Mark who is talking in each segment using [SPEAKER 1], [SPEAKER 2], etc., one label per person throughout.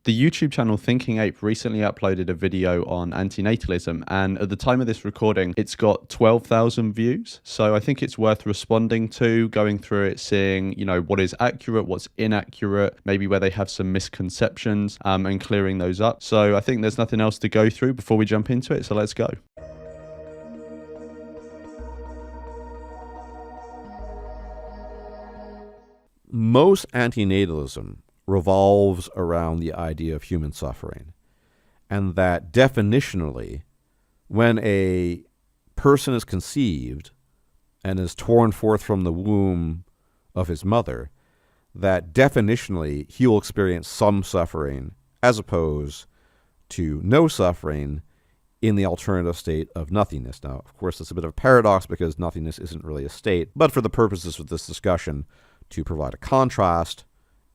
[SPEAKER 1] The YouTube channel Thinking-Ape recently uploaded a video on antinatalism, and at the time of this recording, it's got 12,000 views. So I think it's worth responding to, going through it, seeing, what is accurate, what's inaccurate, maybe where they have some misconceptions, and clearing those up. So I think there's nothing else to go through before we jump into it. So let's go.
[SPEAKER 2] Most antinatalism revolves around the idea of human suffering, and that definitionally, when a person is conceived and is torn forth from the womb of his mother, that definitionally he will experience some suffering as opposed to no suffering in the alternative state of nothingness. Now, of course, it's a bit of a paradox because nothingness isn't really a state, but for the purposes of this discussion, to provide a contrast,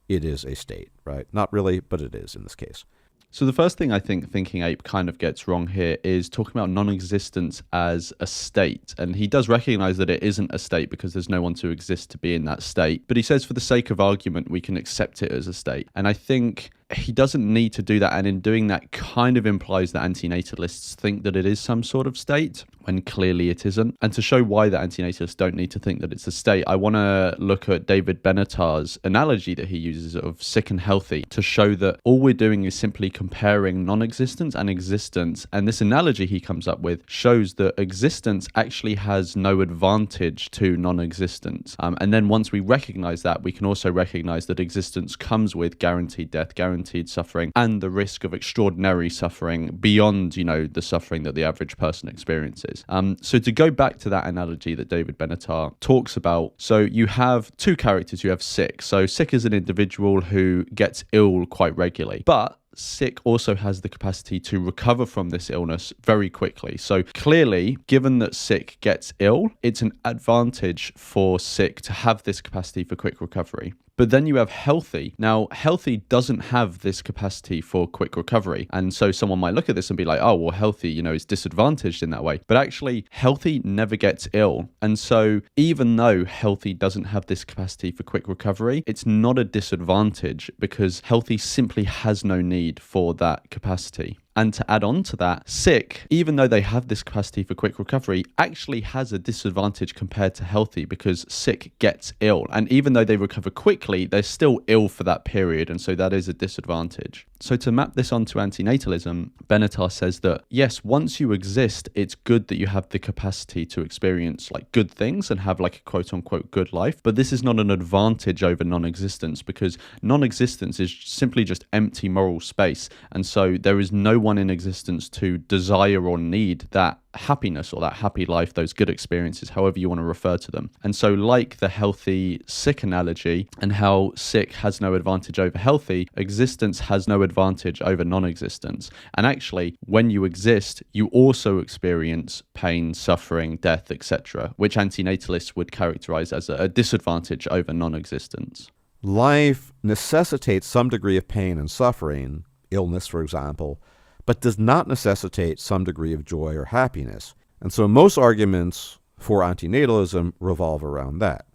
[SPEAKER 2] it is a state, right? Not really, but it is in this case.
[SPEAKER 1] So the first thing I think Thinking-Ape kind of gets wrong here is talking about non-existence as a state. And he does recognize that it isn't a state because there's no one to exist to be in that state. But he says for the sake of argument, we can accept it as a state. And I think he doesn't need to do that. And in doing that kind of implies that antinatalists think that it is some sort of state when clearly it isn't. And to show why the antinatalists don't need to think that it's a state, I want to look at David Benatar's analogy that he uses of sick and healthy to show that all we're doing is simply comparing non-existence and existence. And this analogy he comes up with shows that existence actually has no advantage to non-existence. And then once we recognize that, we can also recognize that existence comes with guaranteed death, guaranteed suffering, and the risk of extraordinary suffering beyond, the suffering that the average person experiences. So to go back to that analogy that David Benatar talks about, so you have two characters. You have Sick. So Sick is an individual who gets ill quite regularly, but Sick also has the capacity to recover from this illness very quickly. So clearly, given that Sick gets ill, it's an advantage for Sick to have this capacity for quick recovery. But then you have Healthy. Now, Healthy doesn't have this capacity for quick recovery. And so someone might look at this and be like, oh, well, Healthy, is disadvantaged in that way. But actually, Healthy never gets ill. And so even though Healthy doesn't have this capacity for quick recovery, it's not a disadvantage because Healthy simply has no need for that capacity. And to add on to that, Sick, even though they have this capacity for quick recovery, actually has a disadvantage compared to Healthy because Sick gets ill. And even though they recover quickly, they're still ill for that period. And so that is a disadvantage. So to map this onto antinatalism, Benatar says that, yes, once you exist, it's good that you have the capacity to experience good things and have a quote unquote good life. But this is not an advantage over non-existence because non-existence is simply just empty moral space. And so there is no one in existence to desire or need that happiness or that happy life, those good experiences, however you want to refer to them. And so like the healthy sick analogy and how sick has no advantage over healthy, existence has no advantage over non-existence. And actually, when you exist, you also experience pain, suffering, death, etc., which antinatalists would characterize as a disadvantage over non-existence.
[SPEAKER 2] Life necessitates some degree of pain and suffering, illness, for example, but does not necessitate some degree of joy or happiness. And so most arguments for antinatalism revolve around that.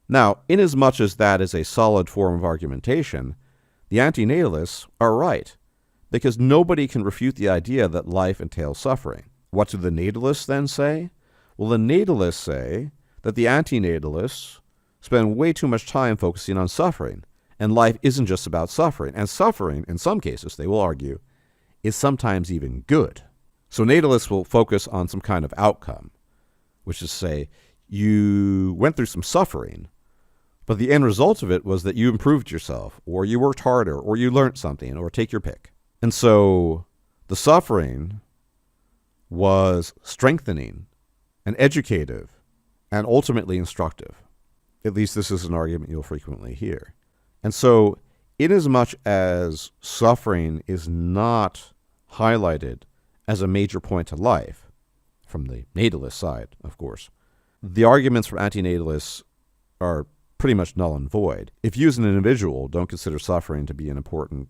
[SPEAKER 2] Now, inasmuch as that is a solid form of argumentation, the antinatalists are right, because nobody can refute the idea that life entails suffering. What do the natalists then say? Well, the natalists say that the antinatalists spend way too much time focusing on suffering, and life isn't just about suffering. And suffering, in some cases, they will argue, is sometimes even good. So natalists will focus on some kind of outcome, which is say, you went through some suffering, but the end result of it was that you improved yourself, or you worked harder, or you learned something, or take your pick. And so the suffering was strengthening and educative and ultimately instructive. At least this is an argument you'll frequently hear. And so inasmuch as suffering is not highlighted as a major point to life, from the natalist side, of course, the arguments from antinatalists are pretty much null and void. If you as an individual don't consider suffering to be an important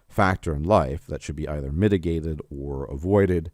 [SPEAKER 2] factor in life that should be either mitigated or avoided,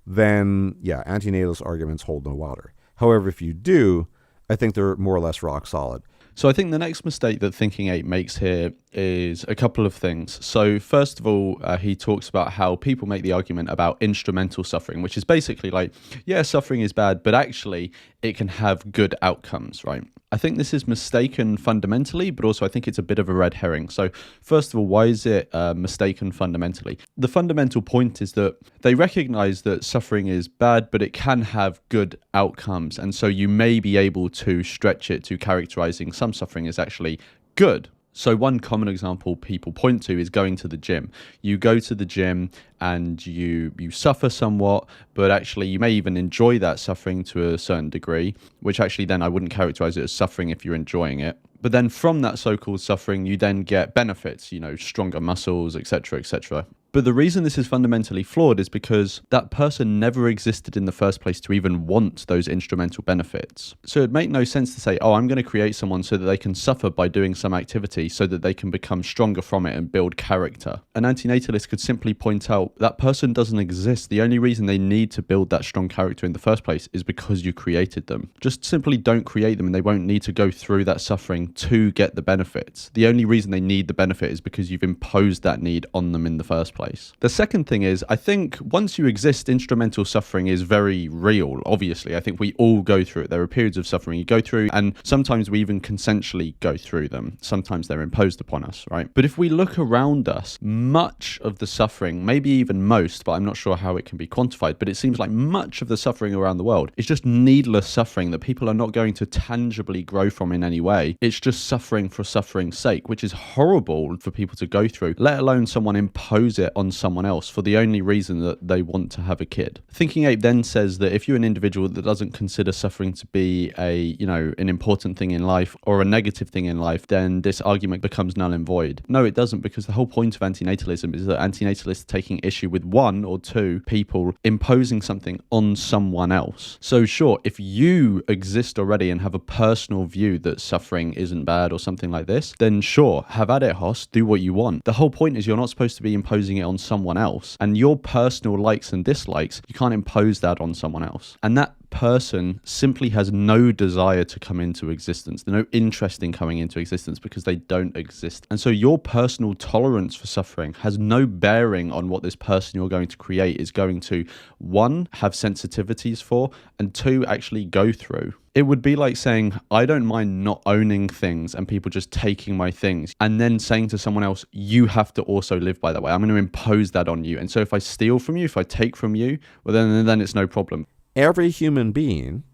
[SPEAKER 2] then, yeah, antinatalist arguments hold no water. However, if you do, I think they're more or less rock solid.
[SPEAKER 1] So I think the next mistake that Thinking-Ape makes here is a couple of things. So first of all, he talks about how people make the argument about instrumental suffering, which is basically like, yeah, suffering is bad, but actually it can have good outcomes, right? I think this is mistaken fundamentally, but also I think it's a bit of a red herring. So first of all, why is it mistaken fundamentally? The fundamental point is that they recognize that suffering is bad, but it can have good outcomes. And so you may be able to stretch it to characterizing some suffering as actually good. So one common example people point to is going to the gym. You go to the gym and you suffer somewhat, but actually you may even enjoy that suffering to a certain degree, which actually then I wouldn't characterize it as suffering if you're enjoying it. But then from that so-called suffering, you then get benefits, stronger muscles, etc., etc. But the reason this is fundamentally flawed is because that person never existed in the first place to even want those instrumental benefits. So it'd make no sense to say, oh, I'm going to create someone so that they can suffer by doing some activity so that they can become stronger from it and build character. An antinatalist could simply point out that person doesn't exist. The only reason they need to build that strong character in the first place is because you created them. Just simply don't create them and they won't need to go through that suffering to get the benefits. The only reason they need the benefit is because you've imposed that need on them in the first place. The second thing is, I think once you exist, instrumental suffering is very real. Obviously, I think we all go through it. There are periods of suffering you go through, and sometimes we even consensually go through them. Sometimes they're imposed upon us, right? But if we look around us, much of the suffering, maybe even most, but I'm not sure how it can be quantified, but it seems like much of the suffering around the world is just needless suffering that people are not going to tangibly grow from in any way. It's just suffering for suffering's sake, which is horrible for people to go through, let alone someone impose it on someone else for the only reason that they want to have a kid. Thinking-Ape then says that if you're an individual that doesn't consider suffering to be an important thing in life or a negative thing in life, then this argument becomes null and void. No, it doesn't, because the whole point of antinatalism is that antinatalists are taking issue with one or two people imposing something on someone else. So sure, if you exist already and have a personal view that suffering isn't bad or something like this, then sure, have at it, Hoss, do what you want. The whole point is you're not supposed to be imposing it on someone else, and your personal likes and dislikes, you can't impose that on someone else. And that person simply has no desire to come into existence. They're no interest in coming into existence because they don't exist. And so your personal tolerance for suffering has no bearing on what this person you're going to create is going to, one, have sensitivities for, and two, actually go through. It would be like saying, I don't mind not owning things and people just taking my things, and then saying to someone else, you have to also live by that way. I'm going to impose that on you. And so if I steal from you, if I take from you, well, then it's no problem.
[SPEAKER 2] Every human being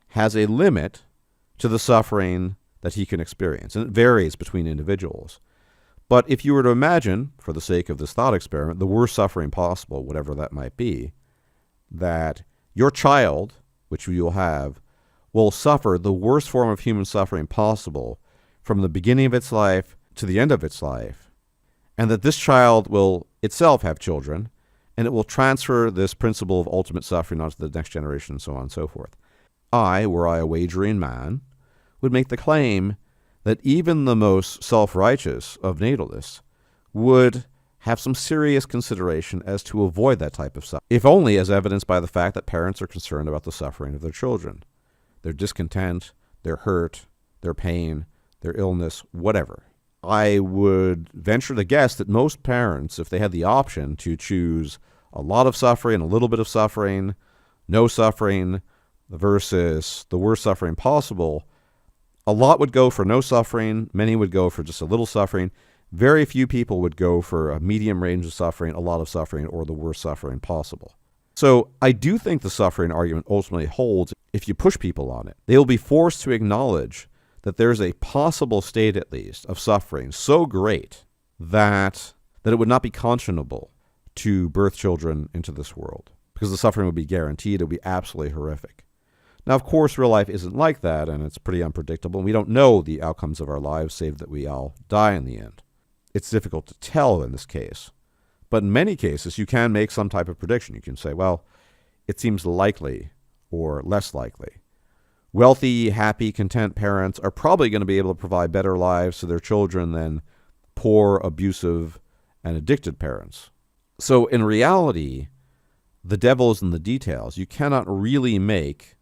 [SPEAKER 2] has a limit to the suffering that he can experience, and it varies between individuals. But if you were to imagine, for the sake of this thought experiment, the worst suffering possible, whatever that might be, that your child, which you will have, will suffer the worst form of human suffering possible from the beginning of its life to the end of its life, and that this child will itself have children, and it will transfer this principle of ultimate suffering onto the next generation, and so on and so forth. I, were I a wagering man, would make the claim that even the most self-righteous of natalists would have some serious consideration as to avoid that type of suffering, if only as evidenced by the fact that parents are concerned about the suffering of their children, their discontent, their hurt, their pain, their illness, whatever. I would venture to guess that most parents, if they had the option to choose a lot of suffering, a little bit of suffering, no suffering, versus the worst suffering possible, a lot would go for no suffering, many would go for just a little suffering, very few people would go for a medium range of suffering, a lot of suffering, or the worst suffering possible. So I do think the suffering argument ultimately holds if you push people on it. They will be forced to acknowledge that there's a possible state, at least, of suffering so great that it would not be conscionable to birth children into this world, because the suffering would be guaranteed. It would be absolutely horrific. Now, of course, real life isn't like that, and it's pretty unpredictable, and we don't know the outcomes of our lives, save that we all die in the end. It's difficult to tell in this case, but in many cases, you can make some type of prediction. You can say, well, it seems likely or less likely. Wealthy, happy, content parents are probably going to be able to provide better lives to their children than poor, abusive, and addicted parents. So in reality, the devil is in the details. You cannot really make,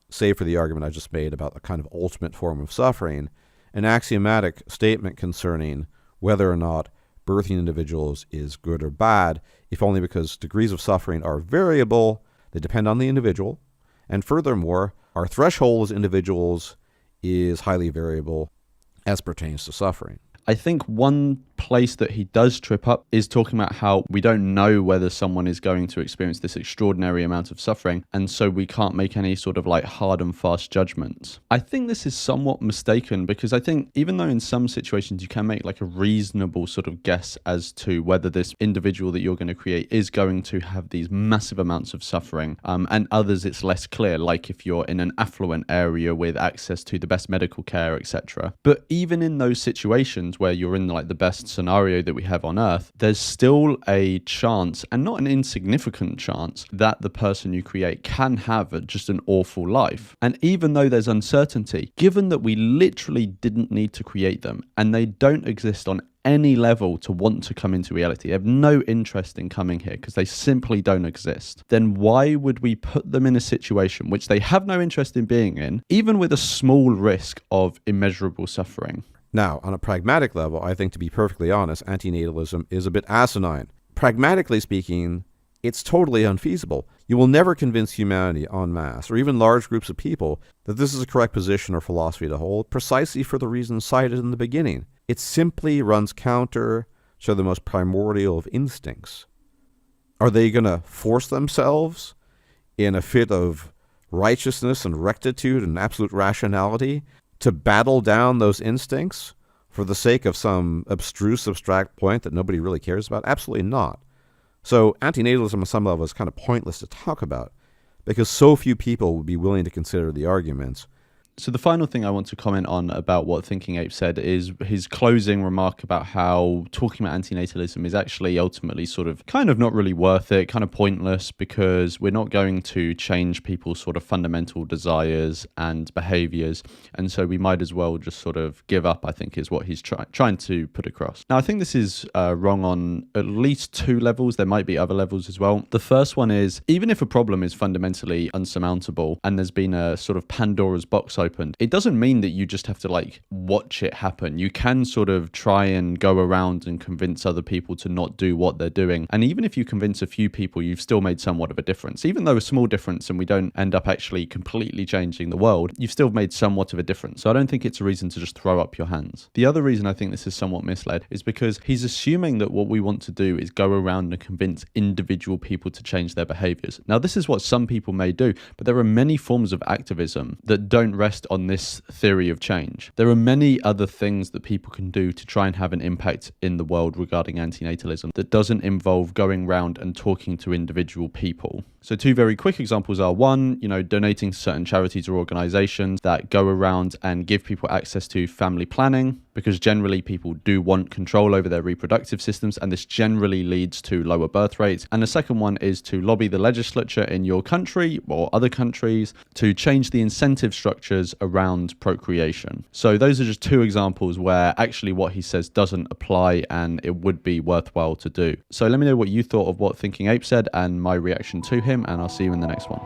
[SPEAKER 2] save for the argument I just made about a kind of ultimate form of suffering, an axiomatic statement concerning whether or not birthing individuals is good or bad, if only because degrees of suffering are variable, they depend on the individual, and furthermore, our threshold as individuals is highly variable as pertains to suffering.
[SPEAKER 1] I think one place that he does trip up is talking about how we don't know whether someone is going to experience this extraordinary amount of suffering, and so we can't make any sort of like hard and fast judgments. I think this is somewhat mistaken, because I think even though in some situations you can make like a reasonable sort of guess as to whether this individual that you're going to create is going to have these massive amounts of suffering, and others it's less clear, like if you're in an affluent area with access to the best medical care, etc. But even in those situations where you're in like the best scenario that we have on Earth, there's still a chance, and not an insignificant chance, that the person you create can have just an awful life. And even though there's uncertainty, given that we literally didn't need to create them and they don't exist on any level to want to come into reality, they have no interest in coming here because they simply don't exist, then why would we put them in a situation which they have no interest in being in, even with a small risk of immeasurable suffering?
[SPEAKER 2] Now, on a pragmatic level, I think, to be perfectly honest, antinatalism is a bit asinine. Pragmatically speaking, it's totally unfeasible. You will never convince humanity en masse, or even large groups of people, that this is a correct position or philosophy to hold, precisely for the reasons cited in the beginning. It simply runs counter to the most primordial of instincts. Are they going to force themselves in a fit of righteousness and rectitude and absolute rationality to battle down those instincts for the sake of some abstruse, abstract point that nobody really cares about? Absolutely not. So antinatalism on some level is kind of pointless to talk about because so few people would be willing to consider the arguments.
[SPEAKER 1] So the final thing I want to comment on about what Thinking-Ape said is his closing remark about how talking about antinatalism is actually ultimately sort of kind of not really worth it, kind of pointless, because we're not going to change people's sort of fundamental desires and behaviors, and so we might as well just sort of give up, I think, is what he's trying to put across. Now, I think this is wrong on at least two levels. There might be other levels as well. The first one is, even if a problem is fundamentally unsurmountable and there's been a sort of Pandora's box opened, it doesn't mean that you just have to like watch it happen. You can sort of try and go around and convince other people to not do what they're doing. And even if you convince a few people, you've still made somewhat of a difference. Even though a small difference and we don't end up actually completely changing the world, you've still made somewhat of a difference. So I don't think it's a reason to just throw up your hands. The other reason I think this is somewhat misled is because he's assuming that what we want to do is go around and convince individual people to change their behaviors. Now, this is what some people may do, but there are many forms of activism that don't rest on this theory of change. There are many other things that people can do to try and have an impact in the world regarding antinatalism that doesn't involve going around and talking to individual people. So two very quick examples are, one, donating to certain charities or organizations that go around and give people access to family planning, because generally people do want control over their reproductive systems, and this generally leads to lower birth rates. And the second one is to lobby the legislature in your country or other countries to change the incentive structures around procreation. So those are just two examples where actually what he says doesn't apply and it would be worthwhile to do. So let me know what you thought of what Thinking-Ape said and my reaction to him, and I'll see you in the next one.